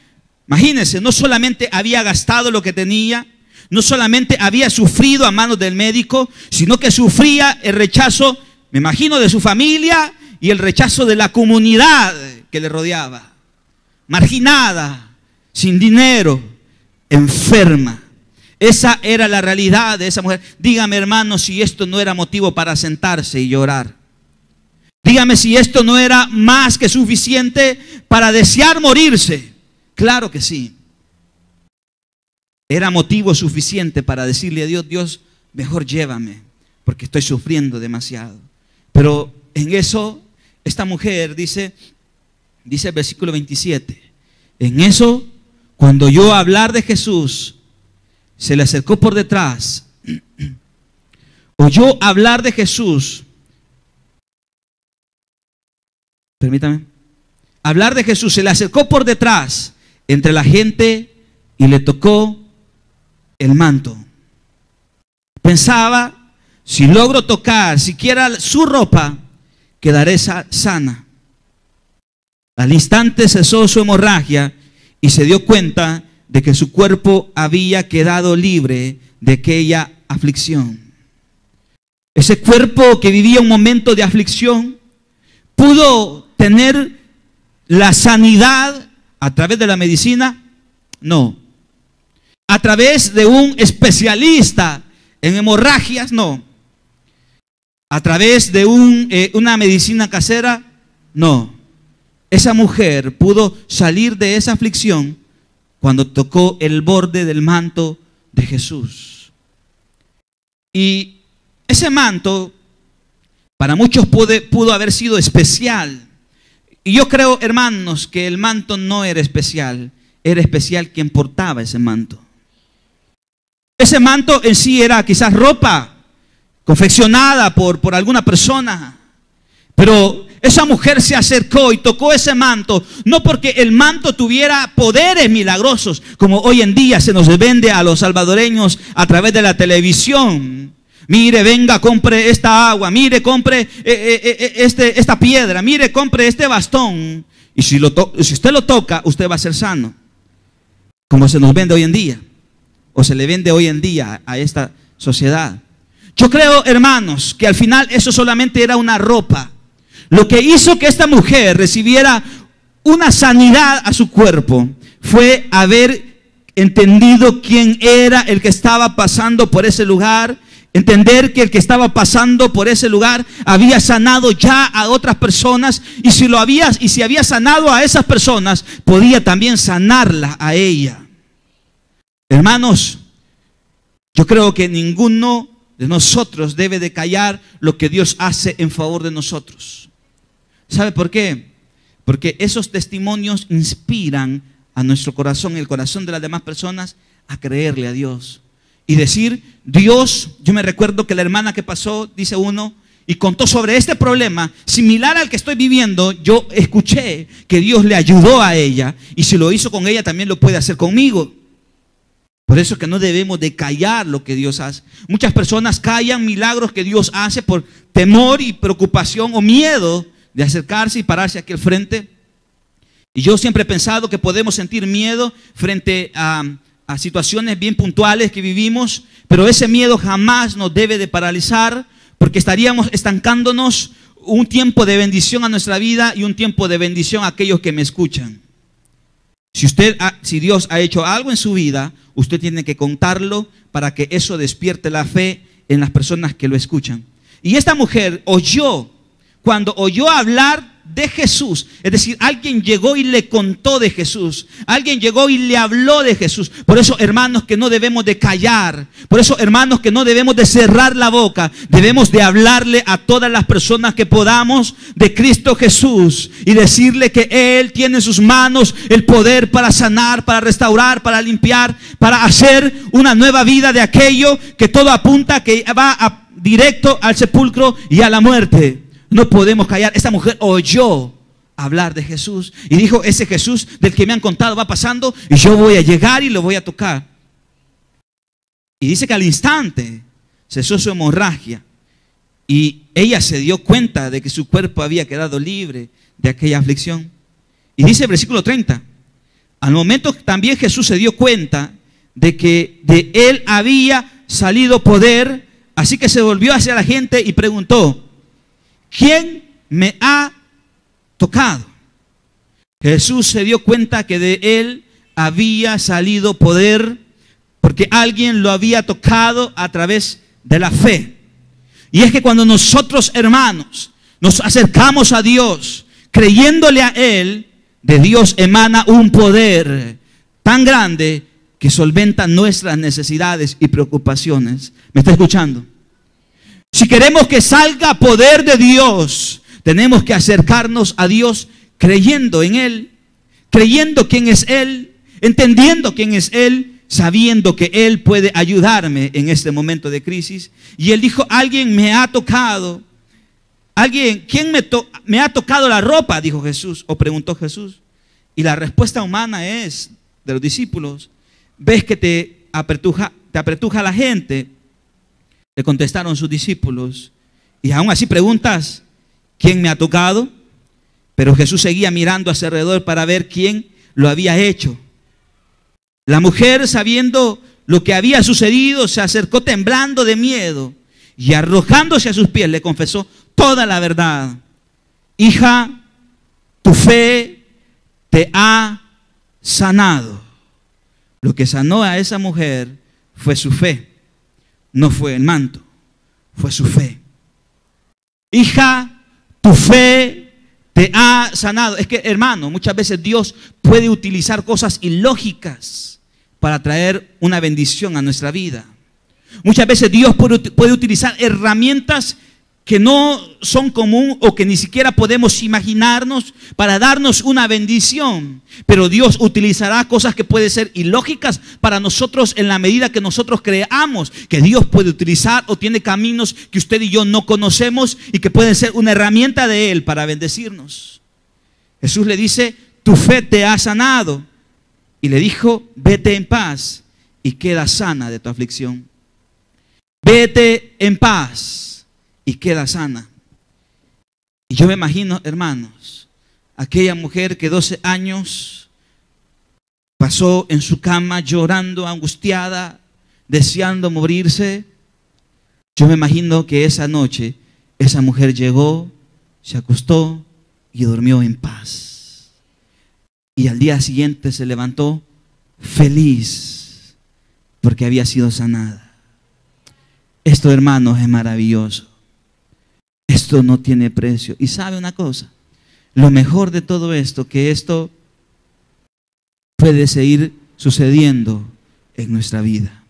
Imagínense, no solamente había gastado lo que tenía, no solamente había sufrido a manos del médico, sino que sufría el rechazo, me imagino, de su familia y el rechazo de la comunidad que le rodeaba. Marginada, sin dinero, enferma. Esa era la realidad de esa mujer. Dígame, hermano, si esto no era motivo para sentarse y llorar. Dígame si esto no era más que suficiente para desear morirse. Claro que sí. Era motivo suficiente para decirle a Dios, Dios, mejor llévame, porque estoy sufriendo demasiado. Pero en eso, esta mujer dice el versículo 27, en eso, cuando oyó hablar de Jesús, se le acercó por detrás, oyó hablar de Jesús, permítame, hablar de Jesús, se le acercó por detrás entre la gente y le tocó el manto. Pensaba, si logro tocar siquiera su ropa, quedaré sana. Al instante cesó su hemorragia y se dio cuenta de que su cuerpo había quedado libre de aquella aflicción. Ese cuerpo que vivía un momento de aflicción pudo tener la sanidad a través de la medicina. No. A través de un especialista en hemorragias. No. A través de una medicina casera. No. Esa mujer pudo salir de esa aflicción cuando tocó el borde del manto de Jesús. Y ese manto para muchos pudo haber sido especial. Y yo creo, hermanos, que el manto no era especial. Era especial quien portaba ese manto. Ese manto en sí era quizás ropa confeccionada por alguna persona. Pero esa mujer se acercó y tocó ese manto, no porque el manto tuviera poderes milagrosos, como hoy en día se nos vende a los salvadoreños a través de la televisión. Mire, venga, compre esta agua, mire, compre esta piedra, mire, compre este bastón. Y si usted lo toca, usted va a ser sano. Como se nos vende hoy en día, o se le vende hoy en día a esta sociedad. Yo creo, hermanos, que al final eso solamente era una ropa. Lo que hizo que esta mujer recibiera una sanidad a su cuerpo fue haber entendido quién era el que estaba pasando por ese lugar, entender que el que estaba pasando por ese lugar había sanado ya a otras personas, y si había sanado a esas personas, podía también sanarla a ella. Hermanos, yo creo que ninguno de nosotros debe de callar lo que Dios hace en favor de nosotros. ¿Sabe por qué? Porque esos testimonios inspiran a nuestro corazón, el corazón de las demás personas, a creerle a Dios. Y decir, Dios, yo me recuerdo que la hermana que pasó, dice uno, y contó sobre este problema, similar al que estoy viviendo, yo escuché que Dios le ayudó a ella, y si lo hizo con ella, también lo puede hacer conmigo. Por eso es que no debemos de callar lo que Dios hace. Muchas personas callan milagros que Dios hace por temor y preocupación o miedo de acercarse y pararse aquí al frente. Y yo siempre he pensado que podemos sentir miedo frente a situaciones bien puntuales que vivimos, pero ese miedo jamás nos debe de paralizar, porque estaríamos estancándonos un tiempo de bendición a nuestra vida y un tiempo de bendición a aquellos que me escuchan. Si Dios ha hecho algo en su vida, usted tiene que contarlo para que eso despierte la fe en las personas que lo escuchan. Y esta mujer cuando oyó hablar de Jesús, es decir, alguien llegó y le contó de Jesús, alguien llegó y le habló de Jesús. Por eso, hermanos, que no debemos de callar, por eso, hermanos, que no debemos de cerrar la boca, debemos de hablarle a todas las personas que podamos de Cristo Jesús y decirle que Él tiene en sus manos el poder para sanar, para restaurar, para limpiar, para hacer una nueva vida de aquello que todo apunta que va directo al sepulcro y a la muerte. No podemos callar. Esta mujer oyó hablar de Jesús y dijo: ese Jesús del que me han contado va pasando y yo voy a llegar y lo voy a tocar. Y dice que al instante cesó su hemorragia y ella se dio cuenta de que su cuerpo había quedado libre de aquella aflicción. Y dice el versículo 30: al momento también Jesús se dio cuenta de que de él había salido poder, así que se volvió hacia la gente y preguntó: ¿quién me ha tocado? Jesús se dio cuenta que de él había salido poder porque alguien lo había tocado a través de la fe. Y es que cuando nosotros, hermanos, nos acercamos a Dios creyéndole a Él, de Dios emana un poder tan grande que solventa nuestras necesidades y preocupaciones. ¿Me está escuchando? Si queremos que salga poder de Dios, tenemos que acercarnos a Dios creyendo en Él, creyendo quién es Él, entendiendo quién es Él, sabiendo que Él puede ayudarme en este momento de crisis. Y Él dijo: alguien me ha tocado. ¿Quién me ha tocado la ropa? Dijo Jesús, o preguntó Jesús. Y la respuesta humana es de los discípulos: ¿ves que te apretuja la gente? Le contestaron sus discípulos. Y aún así preguntas: ¿quién me ha tocado? Pero Jesús seguía mirando hacia alrededor para ver quién lo había hecho. La mujer, sabiendo lo que había sucedido, se acercó temblando de miedo y arrojándose a sus pies le confesó toda la verdad. Hija, tu fe te ha sanado. Lo que sanó a esa mujer fue su fe. No fue el manto, fue su fe. Hija, tu fe te ha sanado. Es que, hermano, muchas veces Dios puede utilizar cosas ilógicas para traer una bendición a nuestra vida. Muchas veces Dios puede utilizar herramientas que no son común o que ni siquiera podemos imaginarnos para darnos una bendición. Pero Dios utilizará cosas que pueden ser ilógicas para nosotros en la medida que nosotros creamos que Dios puede utilizar, o tiene caminos que usted y yo no conocemos y que pueden ser una herramienta de Él para bendecirnos. Jesús le dice: tu fe te ha sanado. Y le dijo: vete en paz y queda sana de tu aflicción. Vete en paz y queda sana. Y yo me imagino, hermanos, aquella mujer que 12 años pasó en su cama llorando, angustiada, deseando morirse. Yo me imagino que esa noche esa mujer llegó, se acostó y durmió en paz. Y al día siguiente se levantó feliz porque había sido sanada. Esto, hermanos, es maravilloso. Esto no tiene precio. Y sabe una cosa, lo mejor de todo esto, que esto puede seguir sucediendo en nuestra vida.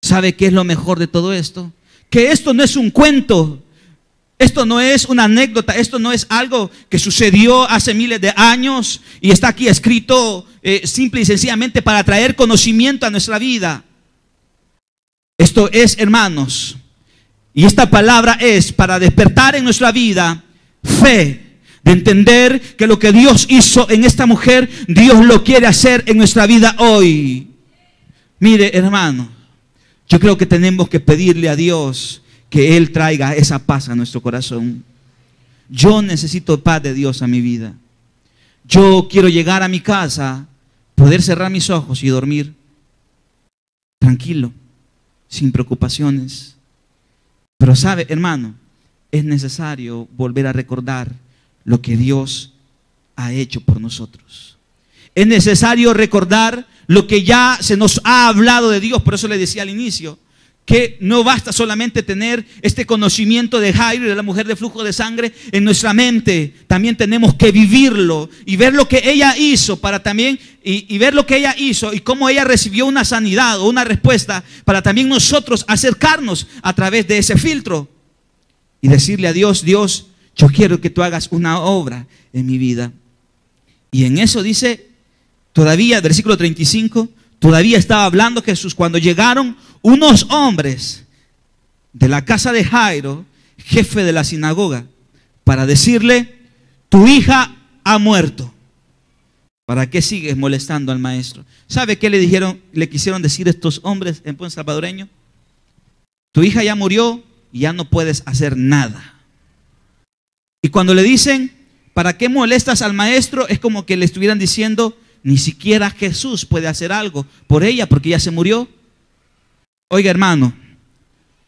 ¿Sabe qué es lo mejor de todo esto? Que esto no es un cuento, esto no es una anécdota, esto no es algo que sucedió hace miles de años y está aquí escrito simple y sencillamente para traer conocimiento a nuestra vida. Esto es, hermanos, y esta palabra es para despertar en nuestra vida fe, de entender que lo que Dios hizo en esta mujer, Dios lo quiere hacer en nuestra vida hoy. Mire, hermano, yo creo que tenemos que pedirle a Dios que Él traiga esa paz a nuestro corazón. yo necesito paz de Dios a mi vida. Yo quiero llegar a mi casa, poder cerrar mis ojos y dormir tranquilo, sin preocupaciones. Pero sabe, hermano, es necesario volver a recordar lo que Dios ha hecho por nosotros. Es necesario recordar lo que ya se nos ha hablado de Dios. Por eso le decía al inicio que no basta solamente tener este conocimiento de Jairo y de la mujer de flujo de sangre en nuestra mente. También tenemos que vivirlo y ver lo que ella hizo para también, y ver lo que ella hizo y cómo ella recibió una sanidad o una respuesta, para también nosotros acercarnos a través de ese filtro y decirle a Dios: Dios, yo quiero que tú hagas una obra en mi vida. Y en eso dice, todavía, versículo 35, todavía estaba hablando Jesús cuando llegaron unos hombres de la casa de Jairo, jefe de la sinagoga, para decirle: tu hija ha muerto. ¿Para qué sigues molestando al maestro? ¿Sabe qué le quisieron decir estos hombres en buen salvadoreño? Tu hija ya murió y ya no puedes hacer nada. Y cuando le dicen: ¿para qué molestas al maestro?, es como que le estuvieran diciendo: ni siquiera Jesús puede hacer algo por ella porque ya se murió. Oiga, hermano,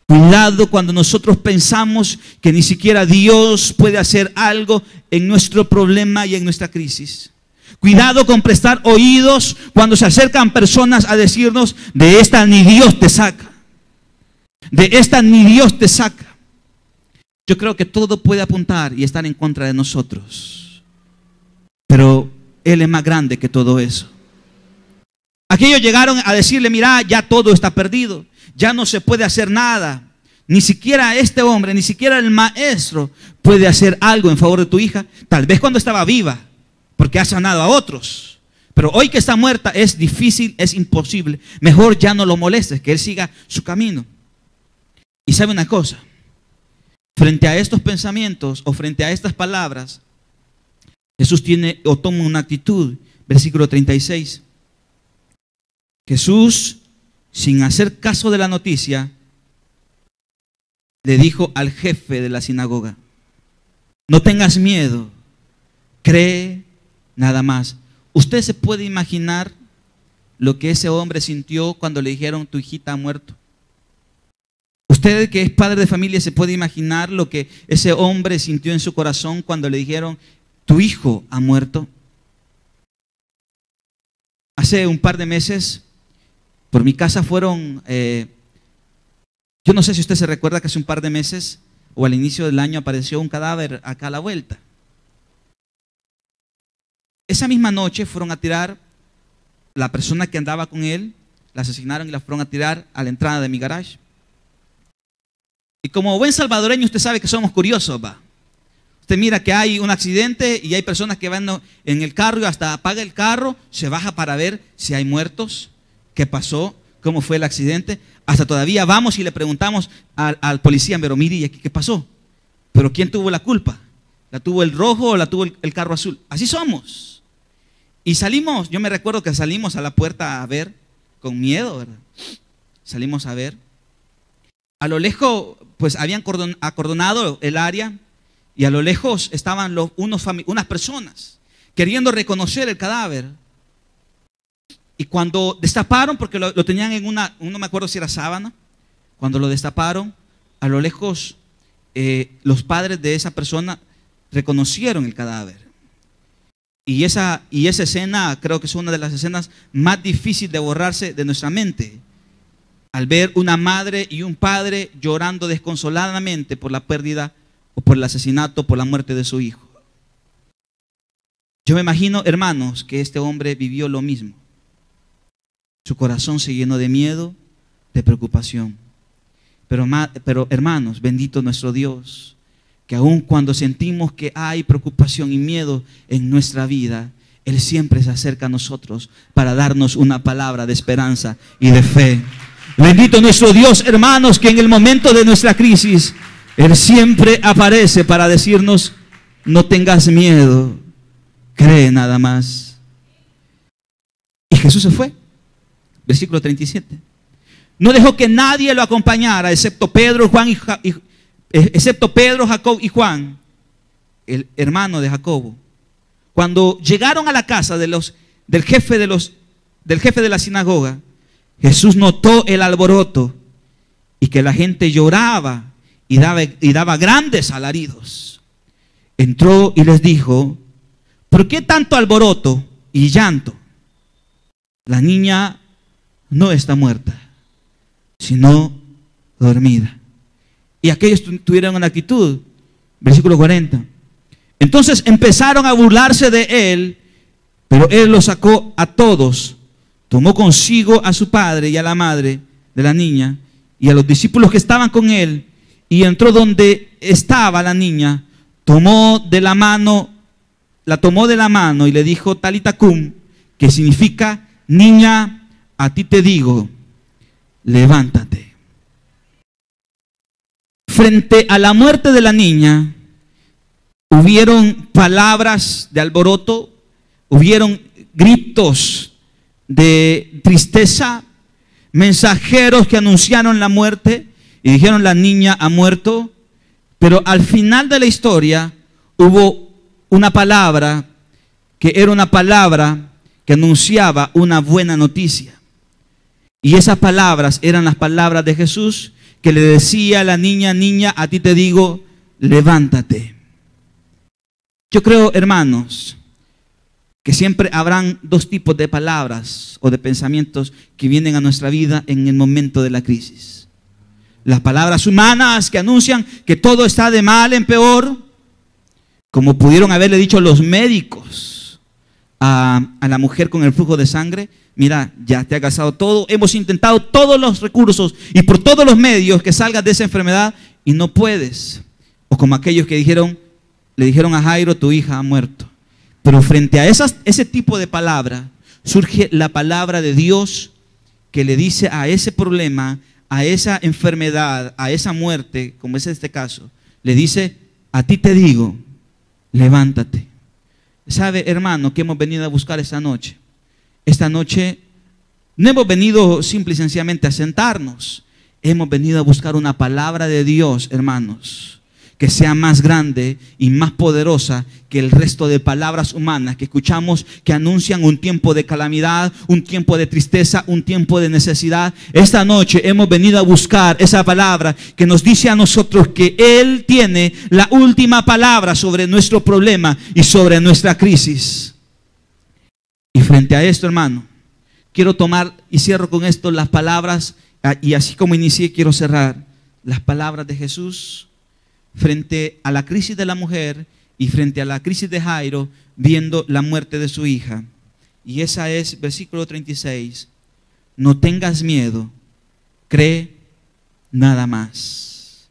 cuidado cuando nosotros pensamos que ni siquiera Dios puede hacer algo en nuestro problema y en nuestra crisis. Cuidado con prestar oídos cuando se acercan personas a decirnos: de esta ni Dios te saca. De esta ni Dios te saca. Yo creo que todo puede apuntar y estar en contra de nosotros, pero Él es más grande que todo eso. Aquellos llegaron a decirle: mira, ya todo está perdido, ya no se puede hacer nada. Ni siquiera este hombre, ni siquiera el maestro puede hacer algo en favor de tu hija. Tal vez cuando estaba viva, porque ha sanado a otros, pero hoy que está muerta es difícil, es imposible. Mejor ya no lo molestes, que él siga su camino. Y sabe una cosa, frente a estos pensamientos o frente a estas palabras, Jesús tiene o toma una actitud. Versículo 36. Jesús, sin hacer caso de la noticia, le dijo al jefe de la sinagoga: no tengas miedo, cree nada más. ¿Usted se puede imaginar lo que ese hombre sintió cuando le dijeron: tu hijita ha muerto? Usted, que es padre de familia, se puede imaginar lo que ese hombre sintió en su corazón cuando le dijeron: tu hijo ha muerto. Hace un par de meses, por mi casa fueron, yo no sé si usted se recuerda que hace un par de meses o al inicio del año apareció un cadáver acá a la vuelta. Esa misma noche fueron a tirar la persona que andaba con él, la asesinaron y la fueron a tirar a la entrada de mi garage. Y como buen salvadoreño, usted sabe que somos curiosos, va. Usted mira que hay un accidente y hay personas que van en el carro y hasta apaga el carro, se baja para ver si hay muertos, qué pasó, cómo fue el accidente. Hasta todavía vamos y le preguntamos al policía: pero mire, ¿y aquí qué pasó? ¿Pero quién tuvo la culpa? ¿La tuvo el rojo o la tuvo el carro azul? Así somos. Y salimos, yo me recuerdo que salimos a la puerta a ver, con miedo, ¿verdad? Salimos a ver. A lo lejos, pues habían acordonado el área. Y a lo lejos estaban unas personas queriendo reconocer el cadáver. Y cuando destaparon, porque lo tenían en no me acuerdo si era sábana, cuando lo destaparon, a lo lejos los padres de esa persona reconocieron el cadáver. Y esa escena creo que es una de las escenas más difíciles de borrarse de nuestra mente. Al ver una madre y un padre llorando desconsoladamente por la pérdida o por el asesinato, por la muerte de su hijo. Yo me imagino, hermanos, que este hombre vivió lo mismo. Su corazón se llenó de miedo, de preocupación. Pero hermanos, bendito nuestro Dios, que aun cuando sentimos que hay preocupación y miedo en nuestra vida, Él siempre se acerca a nosotros para darnos una palabra de esperanza y de fe. Bendito nuestro Dios, hermanos, que en el momento de nuestra crisis Él siempre aparece para decirnos: no tengas miedo, cree nada más. Y Jesús se fue. Versículo 37. No dejó que nadie lo acompañara, excepto Pedro, Jacob y Juan. el hermano de Jacobo. Cuando llegaron a la casa del jefe de la sinagoga, Jesús notó el alboroto y que la gente lloraba y daba grandes alaridos. Entró y les dijo: ¿por qué tanto alboroto y llanto? La niña no está muerta, sino dormida. Y aquellos tuvieron una actitud. Versículo 40. Entonces empezaron a burlarse de él, pero él los sacó a todos. Tomó consigo a su padre y a la madre de la niña y a los discípulos que estaban con él, y entró donde estaba la niña, la tomó de la mano y le dijo: Talita cum, que significa: niña, a ti te digo, levántate. Frente a la muerte de la niña, hubieron palabras de alboroto, hubieron gritos de tristeza, mensajeros que anunciaron la muerte y dijeron: la niña ha muerto. Pero al final de la historia hubo una palabra que era una palabra que anunciaba una buena noticia. Y esas palabras eran las palabras de Jesús, que le decía a la niña: niña, a ti te digo, levántate. Yo creo, hermanos, que siempre habrán dos tipos de palabras o de pensamientos que vienen a nuestra vida en el momento de la crisis. Las palabras humanas que anuncian que todo está de mal en peor, como pudieron haberle dicho los médicos a la mujer con el flujo de sangre: mira, ya te ha gastado todo, hemos intentado todos los recursos y por todos los medios que salgas de esa enfermedad y no puedes. O como aquellos que le dijeron a Jairo: tu hija ha muerto. Pero frente a ese tipo de palabra, surge la palabra de Dios que le dice a ese problema, a esa enfermedad, a esa muerte, como es este caso, le dice: a ti te digo, levántate. ¿Sabe, hermano, que hemos venido a buscar esta noche? Esta noche no hemos venido simple y sencillamente a sentarnos. Hemos venido a buscar una palabra de Dios, hermanos, que sea más grande y más poderosa que el resto de palabras humanas que escuchamos, que anuncian un tiempo de calamidad, un tiempo de tristeza, un tiempo de necesidad. Esta noche hemos venido a buscar esa palabra que nos dice a nosotros que Él tiene la última palabra sobre nuestro problema y sobre nuestra crisis. Y frente a esto, hermano, quiero tomar, y cierro con esto, las palabras, y así como inicié, quiero cerrar, las palabras de Jesús frente a la crisis de la mujer y frente a la crisis de Jairo, viendo la muerte de su hija. Y esa es, versículo 36, no tengas miedo, cree nada más.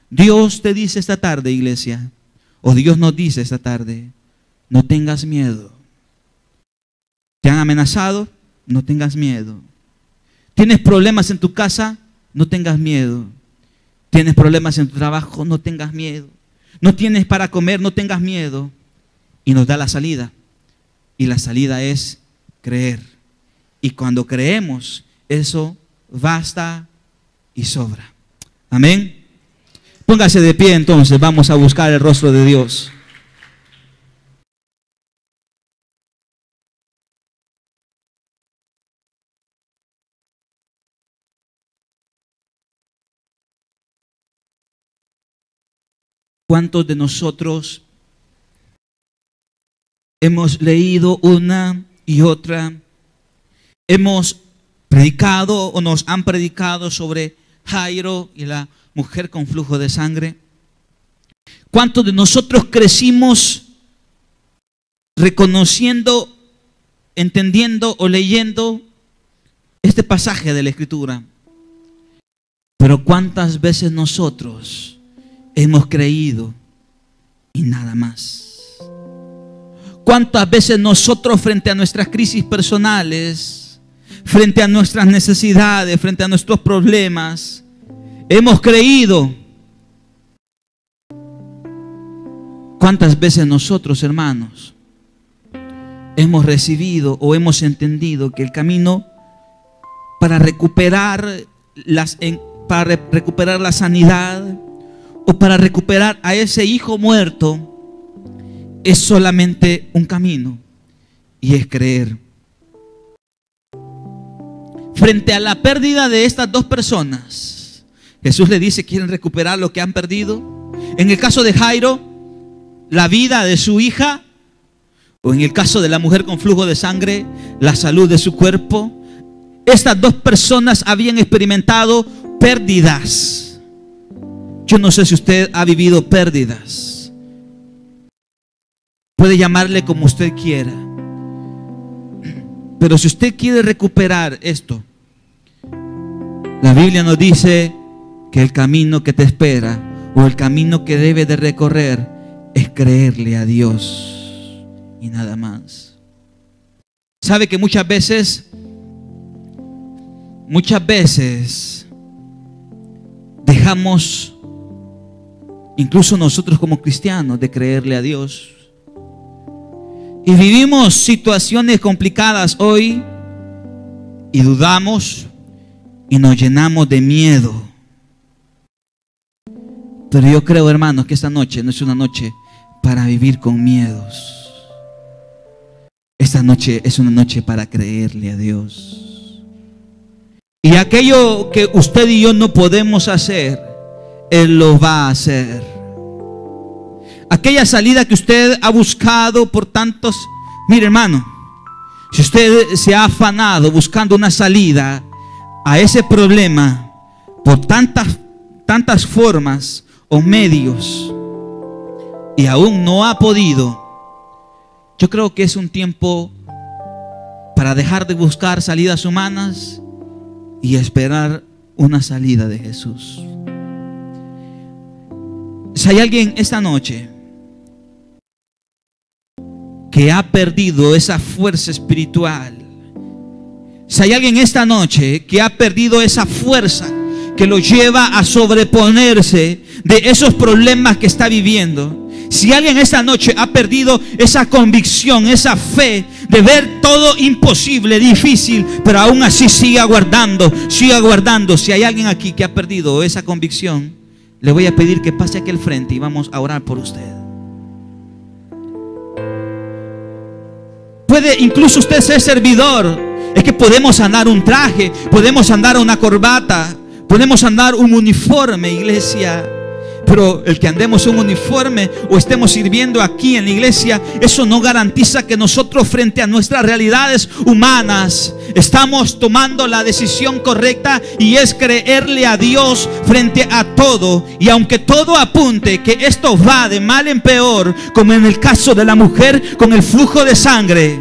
Dios te dice esta tarde, iglesia, o Dios nos dice esta tarde: no tengas miedo. ¿Te han amenazado? No tengas miedo. ¿Tienes problemas en tu casa? No tengas miedo. ¿Tienes problemas en tu trabajo? No tengas miedo. ¿No tienes para comer? No tengas miedo. Y nos da la salida. Y la salida es creer. Y cuando creemos, eso basta y sobra. Amén. Póngase de pie entonces, vamos a buscar el rostro de Dios. ¿Cuántos de nosotros hemos leído una y otra? Hemos predicado o nos han predicado sobre Jairo y la mujer con flujo de sangre. ¿Cuántos de nosotros crecimos reconociendo, entendiendo o leyendo este pasaje de la Escritura? Pero ¿cuántas veces nosotros hemos creído y nada más? ¿Cuántas veces nosotros, frente a nuestras crisis personales, frente a nuestras necesidades, frente a nuestros problemas, hemos creído? ¿Cuántas veces nosotros, hermanos, hemos recibido o hemos entendido que el camino para recuperar la sanidad o para recuperar a ese hijo muerto es solamente un camino, y es creer. Frente a la pérdida de estas dos personas, Jesús le dice: ¿quieren recuperar lo que han perdido? En el caso de Jairo, la vida de su hija, o en el caso de la mujer con flujo de sangre, la salud de su cuerpo. Estas dos personas habían experimentado pérdidas. Yo no sé si usted ha vivido pérdidas. Puede llamarle como usted quiera. Pero si usted quiere recuperar esto, la Biblia nos dice que el camino que te espera, o el camino que debe de recorrer, es creerle a Dios y nada más. Sabe que muchas veces dejamos, incluso nosotros como cristianos, de creerle a Dios. Y vivimos situaciones complicadas hoy y dudamos y nos llenamos de miedo. Pero yo creo, hermanos, que esta noche no es una noche para vivir con miedos. Esta noche es una noche para creerle a Dios. Y aquello que usted y yo no podemos hacer, Él lo va a hacer. Aquella salida que usted ha buscado por tantos... Mire, hermano, si usted se ha afanado buscando una salida a ese problema por tantas formas o medios y aún no ha podido, yo creo que es un tiempo para dejar de buscar salidas humanas y esperar una salida de Jesús. Si hay alguien esta noche que ha perdido esa fuerza espiritual, si hay alguien esta noche que ha perdido esa fuerza que lo lleva a sobreponerse de esos problemas que está viviendo, si alguien esta noche ha perdido esa convicción, esa fe de ver todo imposible, difícil, pero aún así sigue aguardando, si hay alguien aquí que ha perdido esa convicción, le voy a pedir que pase aquí al frente y vamos a orar por usted. Puede incluso usted ser servidor. Es que podemos andar un traje, podemos andar una corbata, podemos andar un uniforme, iglesia. Pero el que andemos un uniforme o estemos sirviendo aquí en la iglesia, eso no garantiza que nosotros, frente a nuestras realidades humanas, estamos tomando la decisión correcta, y es creerle a Dios frente a todo. Y aunque todo apunte que esto va de mal en peor, como en el caso de la mujer con el flujo de sangre,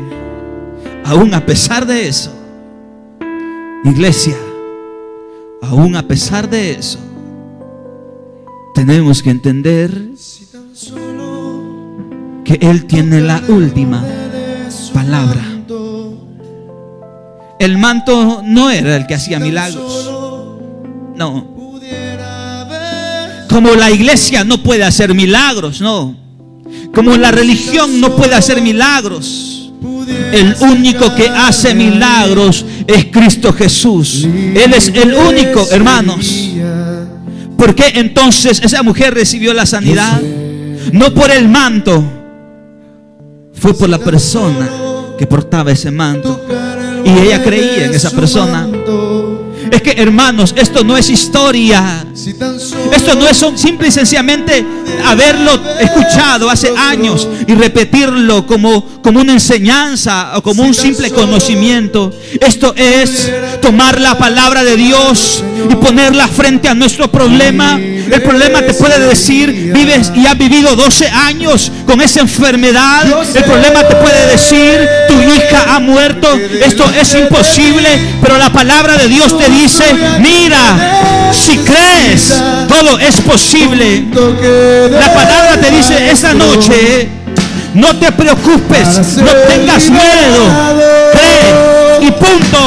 aún a pesar de eso, iglesia, aún a pesar de eso, tenemos que entender que Él tiene la última palabra. El manto no era el que hacía milagros. No. Como la iglesia no puede hacer milagros, no. Como la religión no puede hacer milagros. El único que hace milagros es Cristo Jesús. Él es el único, hermanos. ¿Por qué entonces esa mujer recibió la sanidad? No por el manto, fue por la persona que portaba ese manto, y ella creía en esa persona. Es que, hermanos, esto no es historia. Esto no es simple y sencillamente haberlo escuchado hace años y repetirlo como una enseñanza o como un simple conocimiento. Esto es tomar la palabra de Dios y ponerla frente a nuestro problema. El problema te puede decir: vives y has vivido 12 años con esa enfermedad. El problema te puede decir: tu hija ha muerto. Esto es imposible. Pero la palabra de Dios te dice: mira, si crees, todo es posible. La palabra te dice esta noche: no te preocupes, no tengas miedo, cree y punto.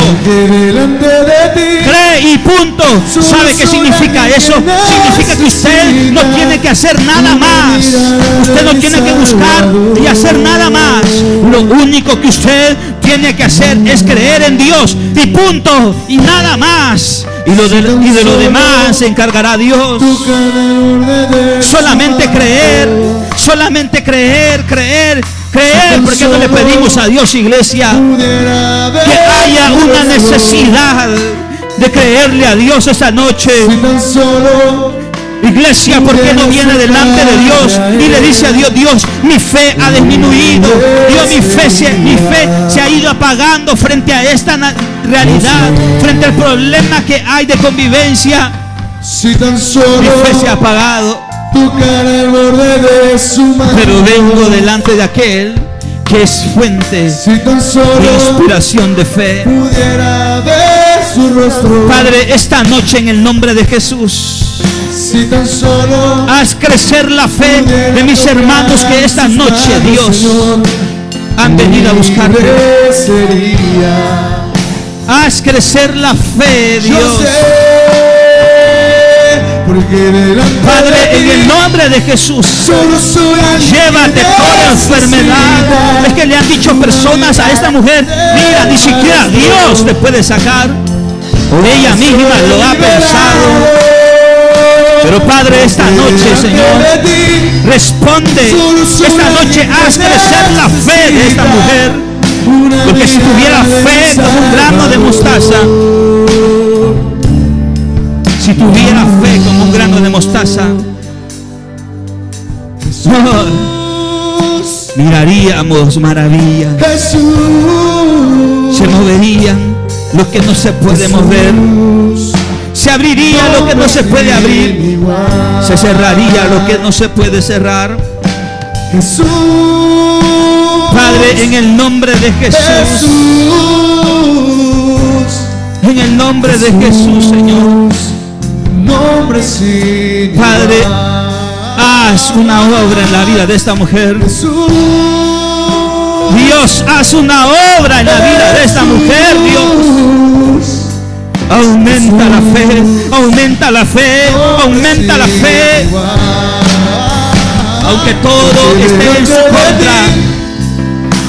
Cree y punto. ¿Sabe qué significa eso? Significa que usted no tiene que hacer nada más. Usted no tiene que buscar y hacer nada más. Lo único que usted tiene que hacer es creer en Dios y punto, y nada más. y de lo demás se encargará Dios. Solamente creer, creer. ¿Por qué no le pedimos a Dios, iglesia, que haya una necesidad de creerle a Dios esta noche? Iglesia, ¿por qué no viene delante de Dios y le dice a Dios: Dios, mi fe ha disminuido, Dios, mi fe se ha ido apagando frente a esta realidad, frente al problema que hay de convivencia? Mi fe se ha apagado, pero vengo delante de aquel que es fuente de inspiración de fe. Padre, esta noche en el nombre de Jesús, haz crecer la fe de mis hermanos que esta noche, Dios, han venido a buscarte. Haz crecer la fe, Dios. Padre, en el nombre de Jesús, llévate toda enfermedad. Es que le han dicho personas a esta mujer: mira, ni siquiera Dios te puede sacar. Ella misma lo ha pensado. Pero Padre, esta noche, Señor, responde. Esta noche haz crecer la fe de esta mujer, porque si tuviera fe como un grano de mostaza, si tuviera fe como un grano de mostaza, miraríamos maravillas. Se moverían lo que no se puede mover, se abriría lo que no se puede abrir, se cerraría lo que no se puede cerrar. Padre, en el nombre de Jesús, en el nombre de Jesús, Señor, Padre, haz una obra en la vida de esta mujer. Dios, haz una obra en la vida de esta mujer, Dios. Aumenta la fe, aumenta la fe, aumenta la fe. Aunque todo esté en su contra,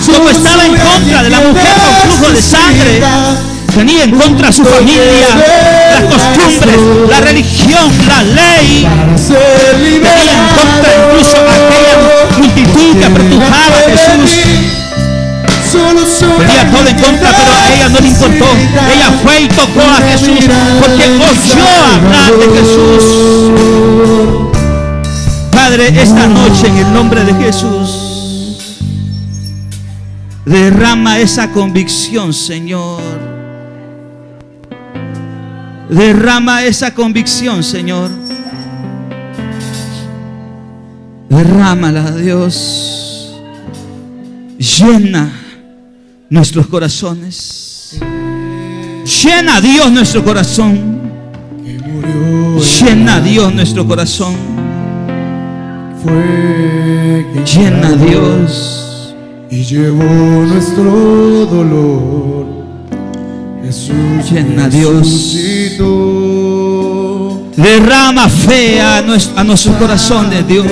como estaba en contra de la mujer con flujo de sangre, tenía en contra su familia, las costumbres, la religión, la ley. Tenía en contra incluso aquella multitud que apretujaba a Jesús. Tenía todo en contra, pero a ella no le importó. Ella fue y tocó a Jesús porque oyó hablar de Jesús. Padre, esta noche en el nombre de Jesús, derrama esa convicción, Señor. Derrama esa convicción, Señor. Derrámala, Dios. Llena nuestros corazones. Llena, Dios, nuestro corazón. Llena, Dios, nuestro corazón. Llena, Dios. Y llevó nuestro dolor. Jesús, llena, Dios. Derrama fe a nuestros corazones, Dios.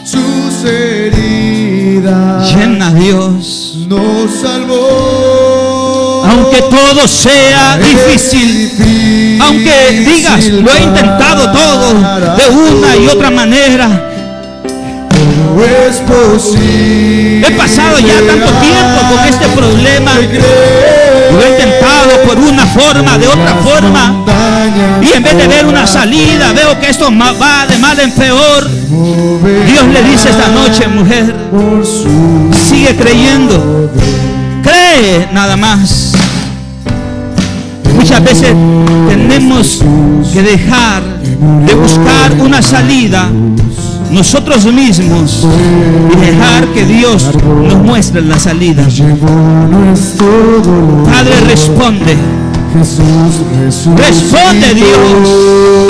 Sus heridas. Llena, Dios. Nos salvó. Aunque todo sea difícil, aunque digas: lo he intentado todo de una y otra manera, no es posible. he pasado ya tanto tiempo con este problema, lo he intentado por una forma, de otra forma, y en vez de ver una salida, veo que esto va de mal en peor. Dios le dice esta noche: mujer, sigue creyendo, cree nada más. Muchas veces tenemos que dejar de buscar una salida nosotros mismos y dejar que Dios nos muestre la salida. Padre, responde. Responde, Dios.